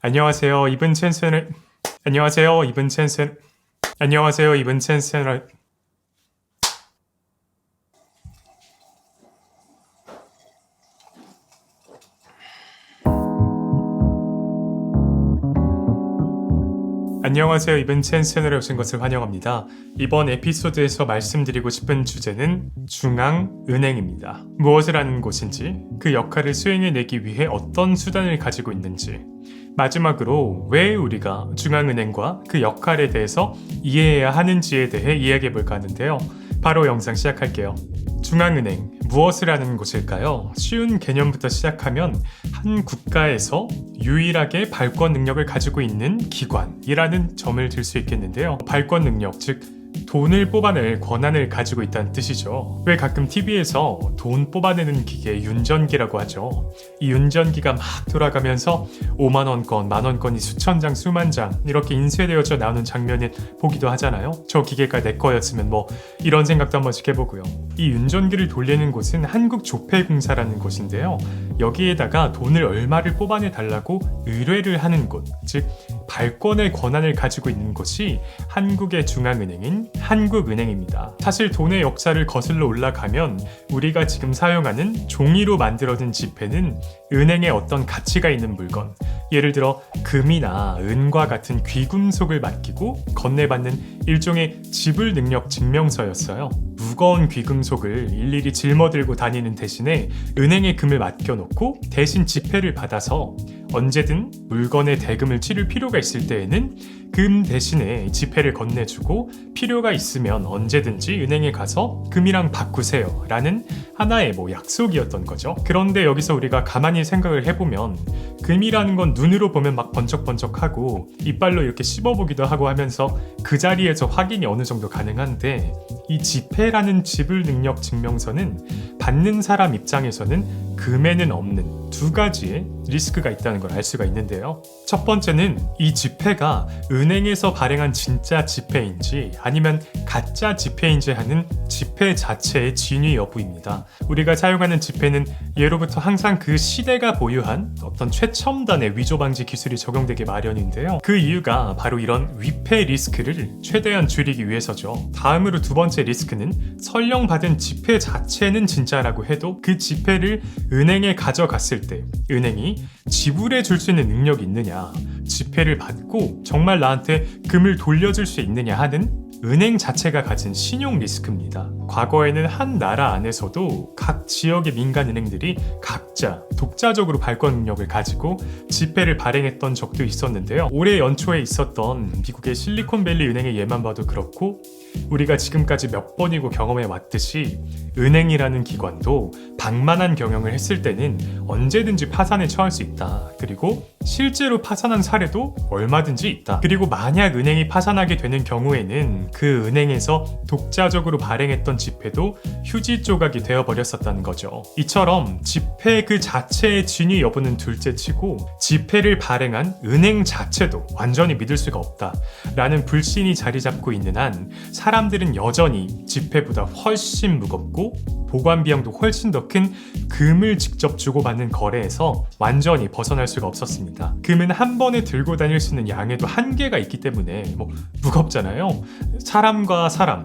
안녕하세요. 이번 챈스는 안녕하세요. 이번 챈스 안녕하세요. 이번 챈스는 안녕하세요. 이번 챈스에 오신 것을 환영합니다. 이번 에피소드에서 말씀드리고 싶은 주제는 중앙은행입니다. 무엇을 하는 곳인지, 그 역할을 수행해내기 위해 어떤 수단을 가지고 있는지, 마지막으로 왜 우리가 중앙은행과 그 역할에 대해서 이해해야 하는지에 대해 이야기해볼까 하는데요. 바로 영상 시작할게요. 중앙은행, 무엇을 하는 곳일까요? 쉬운 개념부터 시작하면 한 국가에서 유일하게 발권 능력을 가지고 있는 기관이라는 점을 들 수 있겠는데요. 발권 능력, 즉 돈을 뽑아낼 권한을 가지고 있다는 뜻이죠. 왜 가끔 TV에서 돈 뽑아내는 기계 윤전기라고 하죠. 이 윤전기가 막 돌아가면서 5만원권, 만원권이 수천 장, 수만 장 이렇게 인쇄되어져 나오는 장면을 보기도 하잖아요. 저 기계가 내 거였으면 이런 생각도 한 번씩 해보고요. 이 윤전기를 돌리는 곳은 한국조폐공사라는 곳인데요. 여기에다가 돈을 얼마를 뽑아내 달라고 의뢰를 하는 곳, 즉 발권의 권한을 가지고 있는 곳이 한국의 중앙은행인 한국은행입니다. 사실 돈의 역사를 거슬러 올라가면 우리가 지금 사용하는 종이로 만들어진 지폐는 은행에 어떤 가치가 있는 물건, 예를 들어 금이나 은과 같은 귀금속을 맡기고 건네받는 일종의 지불 능력 증명서였어요. 무거운 귀금속을 일일이 짊어들고 다니는 대신에 은행에 금을 맡겨놓고 대신 지폐를 받아서 언제든 물건의 대금을 치를 필요가 있을 때에는 금 대신에 지폐를 건네주고 필요가 있으면 언제든지 은행에 가서 금이랑 바꾸세요 라는 하나의 약속이었던 거죠. 그런데 여기서 우리가 가만히 생각을 해보면 금이라는 건 눈으로 보면 막 번쩍번쩍하고 이빨로 이렇게 씹어보기도 하고 하면서 그 자리에서 확인이 어느 정도 가능한데, 이 지폐라는 지불 능력 증명서는 받는 사람 입장에서는 금에는 없는 두 가지의 리스크가 있다는 걸 알 수가 있는데요. 첫 번째는 이 지폐가 은행에서 발행한 진짜 지폐인지 아니면 가짜 지폐인지 하는 지폐 자체의 진위 여부입니다. 우리가 사용하는 지폐는 예로부터 항상 그 시대가 보유한 어떤 최첨단의 위조 방지 기술이 적용되기 마련인데요. 그 이유가 바로 이런 위폐 리스크를 최대한 줄이기 위해서죠. 다음으로 두 번째 리스크는 설령 받은 지폐 자체는 진짜라고 해도 그 지폐를 은행에 가져갔을 때 은행이 지불해 줄 수 있는 능력이 있느냐, 지폐를 받고 정말 나한테 금을 돌려줄 수 있느냐 하는 은행 자체가 가진 신용 리스크입니다. 과거에는 한 나라 안에서도 각 지역의 민간은행들이 각자 독자적으로 발권 능력을 가지고 지폐를 발행했던 적도 있었는데요. 올해 연초에 있었던 미국의 실리콘밸리 은행의 예만 봐도 그렇고, 우리가 지금까지 몇 번이고 경험해 왔듯이 은행이라는 기관도 방만한 경영을 했을 때는 언제든지 파산에 처할 수 있다. 그리고 실제로 파산한 사례도 얼마든지 있다. 그리고 만약 은행이 파산하게 되는 경우에는 그 은행에서 독자적으로 발행했던 지폐도 휴지 조각이 되어버렸었다는 거죠. 이처럼 지폐 그 자체의 진위 여부는 둘째치고 지폐를 발행한 은행 자체도 완전히 믿을 수가 없다 라는 불신이 자리 잡고 있는 한 사람들은 여전히 지폐보다 훨씬 무겁고 보관 비용도 훨씬 더 큰 금을 직접 주고받는 거래에서 완전히 벗어날 수가 없었습니다. 금은 한 번에 들고 다닐 수 있는 양에도 한계가 있기 때문에 무겁잖아요. 사람과 사람,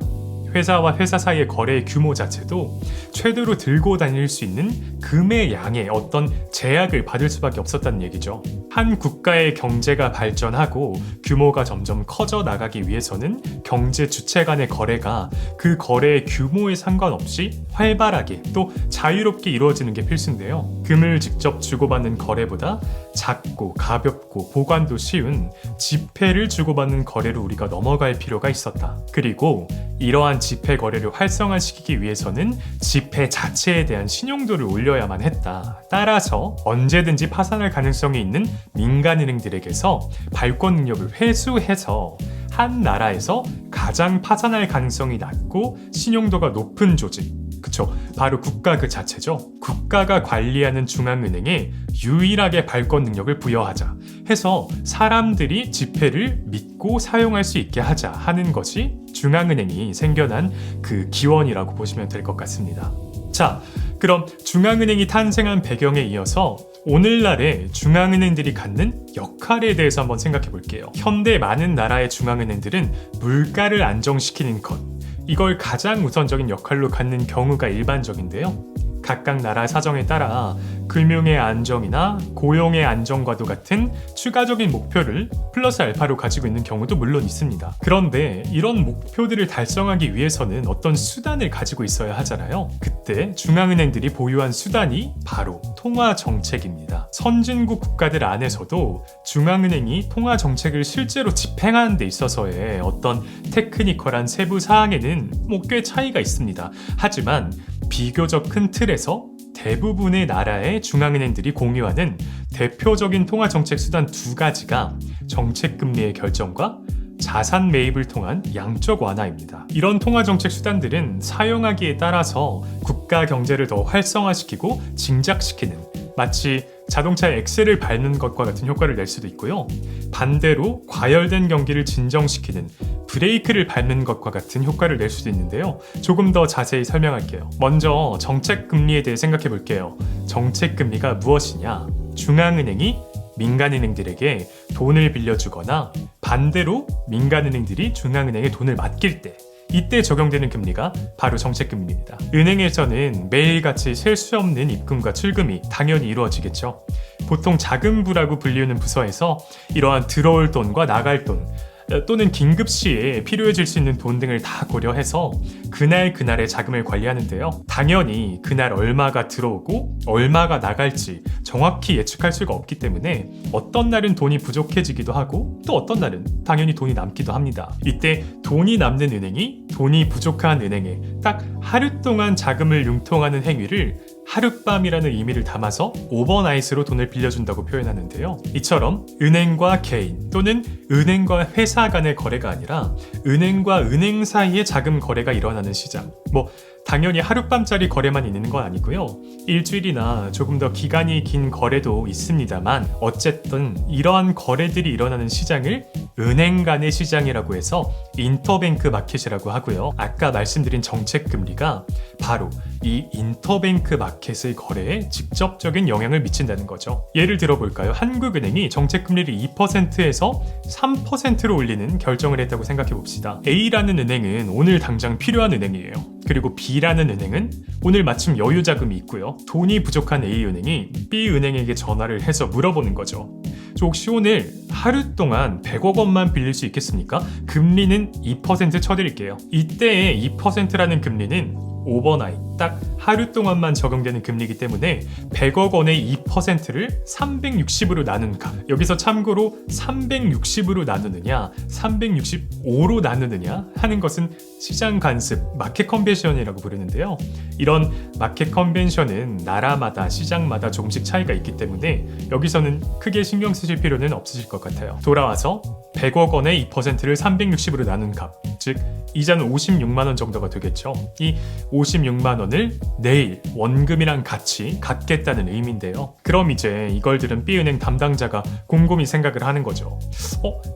회사와 회사 사이의 거래의 규모 자체도 최대로 들고 다닐 수 있는 금의 양에 어떤 제약을 받을 수밖에 없었다는 얘기죠. 한 국가의 경제가 발전하고 규모가 점점 커져 나가기 위해서는 경제 주체 간의 거래가 그 거래의 규모에 상관없이 활발하게 또 자유롭게 이루어지는 게 필수인데요. 금을 직접 주고받는 거래보다 작고 가볍고 보관도 쉬운 지폐를 주고받는 거래로 우리가 넘어갈 필요가 있었다. 그리고 이러한 지폐 거래를 활성화시키기 위해서는 지폐 자체에 대한 신용도를 올려야만 했다. 따라서 언제든지 파산할 가능성이 있는 민간은행들에게서 발권 능력을 회수해서 한 나라에서 가장 파산할 가능성이 낮고 신용도가 높은 조직, 그쵸, 바로 국가 그 자체죠. 국가가 관리하는 중앙은행에 유일하게 발권 능력을 부여하자 해서 사람들이 지폐를 믿고 사용할 수 있게 하자 하는 것이 중앙은행이 생겨난 그 기원이라고 보시면 될 것 같습니다. 자, 그럼 중앙은행이 탄생한 배경에 이어서 오늘날의 중앙은행들이 갖는 역할에 대해서 한번 생각해 볼게요. 현대 많은 나라의 중앙은행들은 물가를 안정시키는 것, 이걸 가장 우선적인 역할로 갖는 경우가 일반적인데요. 각각 나라 사정에 따라 금융의 안정이나 고용의 안정과도 같은 추가적인 목표를 플러스 알파로 가지고 있는 경우도 물론 있습니다. 그런데 이런 목표들을 달성하기 위해서는 어떤 수단을 가지고 있어야 하잖아요. 그때 중앙은행들이 보유한 수단이 바로 통화정책입니다. 선진국 국가들 안에서도 중앙은행이 통화정책을 실제로 집행하는 데 있어서의 어떤 테크니컬한 세부 사항에는 꽤 차이가 있습니다. 하지만 비교적 큰 틀에서 대부분의 나라의 중앙은행들이 공유하는 대표적인 통화정책 수단 두 가지가 정책금리의 결정과 자산 매입을 통한 양적 완화입니다. 이런 통화정책 수단들은 사용하기에 따라서 국가 경제를 더 활성화시키고 진작시키는, 마치 자동차의 엑셀을 밟는 것과 같은 효과를 낼 수도 있고요. 반대로 과열된 경기를 진정시키는 브레이크를 밟는 것과 같은 효과를 낼 수도 있는데요. 조금 더 자세히 설명할게요. 먼저 정책금리에 대해 생각해 볼게요. 정책금리가 무엇이냐? 중앙은행이 민간은행들에게 돈을 빌려주거나 반대로 민간은행들이 중앙은행에 돈을 맡길 때, 이때 적용되는 금리가 바로 정책금리입니다. 은행에서는 매일같이 셀 수 없는 입금과 출금이 당연히 이루어지겠죠. 보통 자금부라고 불리우는 부서에서 이러한 들어올 돈과 나갈 돈, 또는 긴급 시에 필요해질 수 있는 돈 등을 다 고려해서 그날의 자금을 관리하는데요. 당연히 그날 얼마가 들어오고 얼마가 나갈지 정확히 예측할 수가 없기 때문에 어떤 날은 돈이 부족해지기도 하고 또 어떤 날은 당연히 돈이 남기도 합니다. 이때 돈이 남는 은행이 돈이 부족한 은행에 딱 하루 동안 자금을 융통하는 행위를 하룻밤이라는 의미를 담아서 오버나잇으로 돈을 빌려준다고 표현하는데요. 이처럼 은행과 개인 또는 은행과 회사 간의 거래가 아니라 은행과 은행 사이의 자금 거래가 일어나는 시장, 당연히 하룻밤짜리 거래만 있는 건 아니고요. 일주일이나 조금 더 기간이 긴 거래도 있습니다만 어쨌든 이러한 거래들이 일어나는 시장을 은행 간의 시장이라고 해서 인터뱅크 마켓이라고 하고요. 아까 말씀드린 정책금리가 바로 이 인터뱅크 마켓의 거래에 직접적인 영향을 미친다는 거죠. 예를 들어볼까요? 한국은행이 정책금리를 2%에서 3%로 올리는 결정을 했다고 생각해 봅시다. A라는 은행은 오늘 당장 필요한 은행이에요. 그리고 B라는 은행은 오늘 마침 여유 자금이 있고요. 돈이 부족한 A은행이 B은행에게 전화를 해서 물어보는 거죠. 저 혹시 오늘 하루 동안 100억 원만 빌릴 수 있겠습니까? 금리는 2% 쳐드릴게요. 이때의 2%라는 금리는 오버나잇, 딱 하루 동안만 적용되는 금리이기 때문에 100억 원의 2%를 360으로 나눈 값. 여기서 참고로 360으로 나누느냐 365로 나누느냐 하는 것은 시장 관습, 마켓 컨벤션이라고 부르는데요. 이런 마켓 컨벤션은 나라마다 시장마다 조금씩 차이가 있기 때문에 여기서는 크게 신경 쓰실 필요는 없으실 것 같아요. 돌아와서 100억 원의 2%를 360으로 나눈 값, 즉 이자는 56만 원 정도가 되겠죠. 이 56만 원을 내일 원금이랑 같이 갚겠다는 의미인데요. 그럼 이제 이걸 들은 B은행 담당자가 곰곰이 생각을 하는 거죠.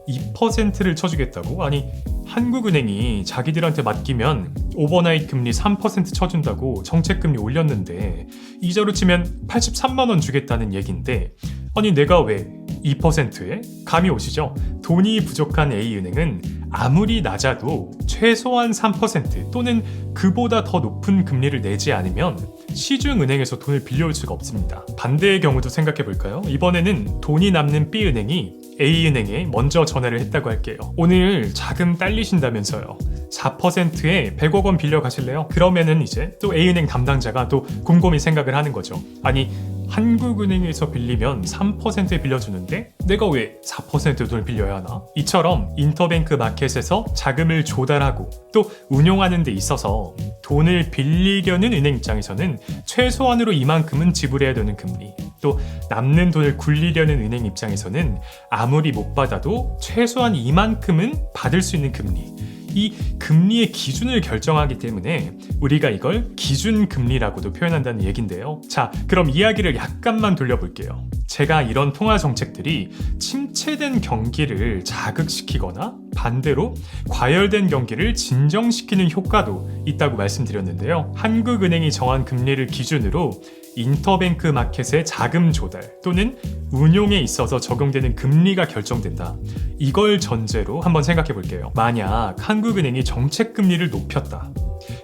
2%를 쳐주겠다고? 아니 한국은행이 자기들한테 맡기면 오버나잇 금리 3% 쳐준다고 정책금리 올렸는데 이자로 치면 83만 원 주겠다는 얘긴데, 아니 내가 왜 2%에? 감이 오시죠? 돈이 부족한 A은행은 아무리 낮아도 최소한 3% 또는 그보다 더 높은 금리를 내지 않으면 시중은행에서 돈을 빌려올 수가 없습니다. 반대의 경우도 생각해 볼까요? 이번에는 돈이 남는 B은행이 A은행에 먼저 전화를 했다고 할게요. 오늘 자금 딸리신다면서요. 4%에 100억 원 빌려 가실래요? 그러면은 이제 또 A은행 담당자가 또 곰곰이 생각을 하는 거죠. 아니 한국은행에서 빌리면 3%에 빌려주는데 내가 왜 4% 돈을 빌려야 하나? 이처럼 인터뱅크 마켓에서 자금을 조달하고 또 운용하는 데 있어서 돈을 빌리려는 은행 입장에서는 최소한으로 이만큼은 지불해야 되는 금리, 또 남는 돈을 굴리려는 은행 입장에서는 아무리 못 받아도 최소한 이만큼은 받을 수 있는 금리, 이 금리의 기준을 결정하기 때문에 우리가 이걸 기준금리라고도 표현한다는 얘긴데요. 자, 그럼 이야기를 약간만 돌려볼게요. 제가 이런 통화 정책들이 침체된 경기를 자극시키거나 반대로 과열된 경기를 진정시키는 효과도 있다고 말씀드렸는데요. 한국은행이 정한 금리를 기준으로 인터뱅크 마켓의 자금 조달 또는 운용에 있어서 적용되는 금리가 결정된다. 이걸 전제로 한번 생각해 볼게요. 만약 한국은행이 정책 금리를 높였다.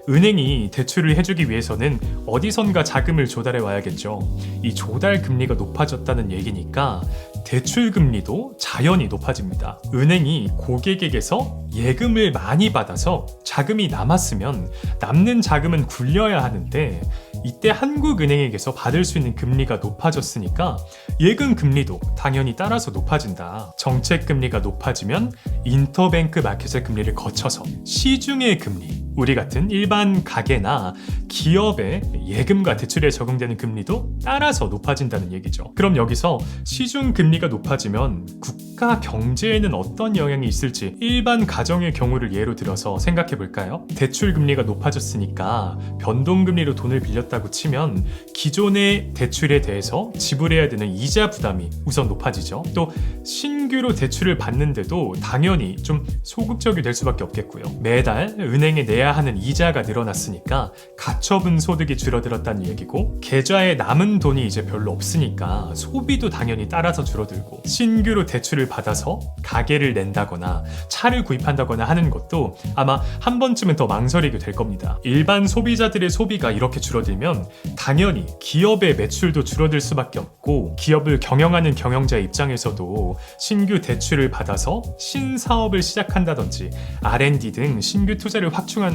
은행이 대출을 해주기 위해서는 어디선가 자금을 조달해 와야겠죠. 이 조달 금리가 높아졌다는 얘기니까 대출 금리도 자연히 높아집니다. 은행이 고객에게서 예금을 많이 받아서 자금이 남았으면 남는 자금은 굴려야 하는데 이때 한국은행에게서 받을 수 있는 금리가 높아졌으니까 예금 금리도 당연히 따라서 높아진다. 정책 금리가 높아지면 인터뱅크 마켓의 금리를 거쳐서 시중의 금리, 우리 같은 일반 가게나 기업의 예금과 대출에 적용되는 금리도 따라서 높아진다는 얘기죠. 그럼 여기서 시중 금리가 높아지면 국가 경제에는 어떤 영향이 있을지 일반 가정의 경우를 예로 들어서 생각해 볼까요? 대출 금리가 높아졌으니까 변동금리로 돈을 빌렸다고 치면 기존의 대출에 대해서 지불해야 되는 이자 부담이 우선 높아지죠. 또 신규로 대출을 받는데도 당연히 좀 소극적이 될 수밖에 없겠고요. 매달 은행에 내야 하는 이자가 늘어났으니까 가처분 소득이 줄어들었다는 얘기고, 계좌에 남은 돈이 이제 별로 없으니까 소비도 당연히 따라서 줄어들고, 신규로 대출을 받아서 가게를 낸다거나 차를 구입한다거나 하는 것도 아마 한 번쯤은 더 망설이게 될 겁니다. 일반 소비자들의 소비가 이렇게 줄어들면 당연히 기업의 매출도 줄어들 수밖에 없고, 기업을 경영하는 경영자의 입장에서도 신규 대출을 받아서 신사업을 시작한다든지 R&D 등 신규 투자를 확충하는데도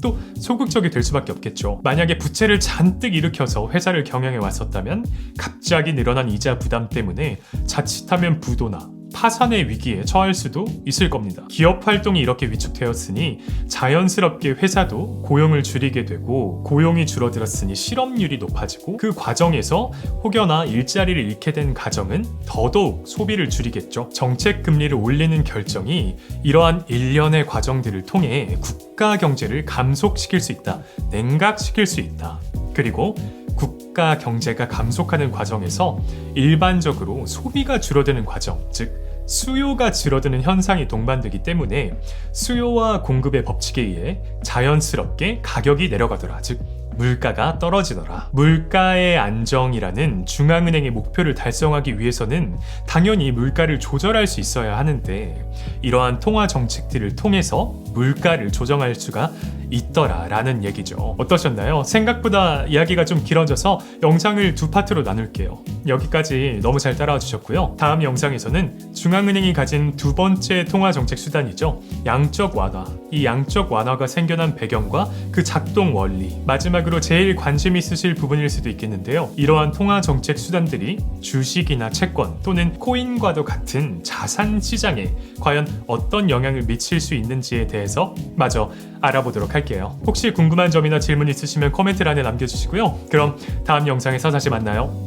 또 소극적이 될 수밖에 없겠죠. 만약에 부채를 잔뜩 일으켜서 회사를 경영해 왔었다면 갑자기 늘어난 이자 부담 때문에 자칫하면 부도나 파산의 위기에 처할 수도 있을 겁니다. 기업 활동이 이렇게 위축되었으니 자연스럽게 회사도 고용을 줄이게 되고, 고용이 줄어들었으니 실업률이 높아지고, 그 과정에서 혹여나 일자리를 잃게 된 가정은 더더욱 소비를 줄이겠죠. 정책 금리를 올리는 결정이 이러한 일련의 과정들을 통해 국가 경제를 감속시킬 수 있다, 냉각시킬 수 있다. 그리고 국가 경제가 감속하는 과정에서 일반적으로 소비가 줄어드는 과정, 즉 수요가 줄어드는 현상이 동반되기 때문에 수요와 공급의 법칙에 의해 자연스럽게 가격이 내려가더라, 즉 물가가 떨어지더라. 물가의 안정이라는 중앙은행의 목표를 달성하기 위해서는 당연히 물가를 조절할 수 있어야 하는데, 이러한 통화 정책들을 통해서 물가를 조정할 수가 있더라라는 얘기죠. 어떠셨나요? 생각보다 이야기가 좀 길어져서 영상을 두 파트로 나눌게요. 여기까지 너무 잘 따라와 주셨고요. 다음 영상에서는 중앙은행이 가진 두 번째 통화 정책 수단이죠. 양적 완화. 이 양적 완화가 생겨난 배경과 그 작동 원리, 마지막으로 제일 관심 있으실 부분일 수도 있겠는데요. 이러한 통화 정책 수단들이 주식이나 채권 또는 코인과도 같은 자산 시장에 과연 어떤 영향을 미칠 수 있는지에 대해서 마저 알아보도록 할게요. 혹시 궁금한 점이나 질문 있으시면 코멘트란에 남겨주시고요. 그럼 다음 영상에서 다시 만나요.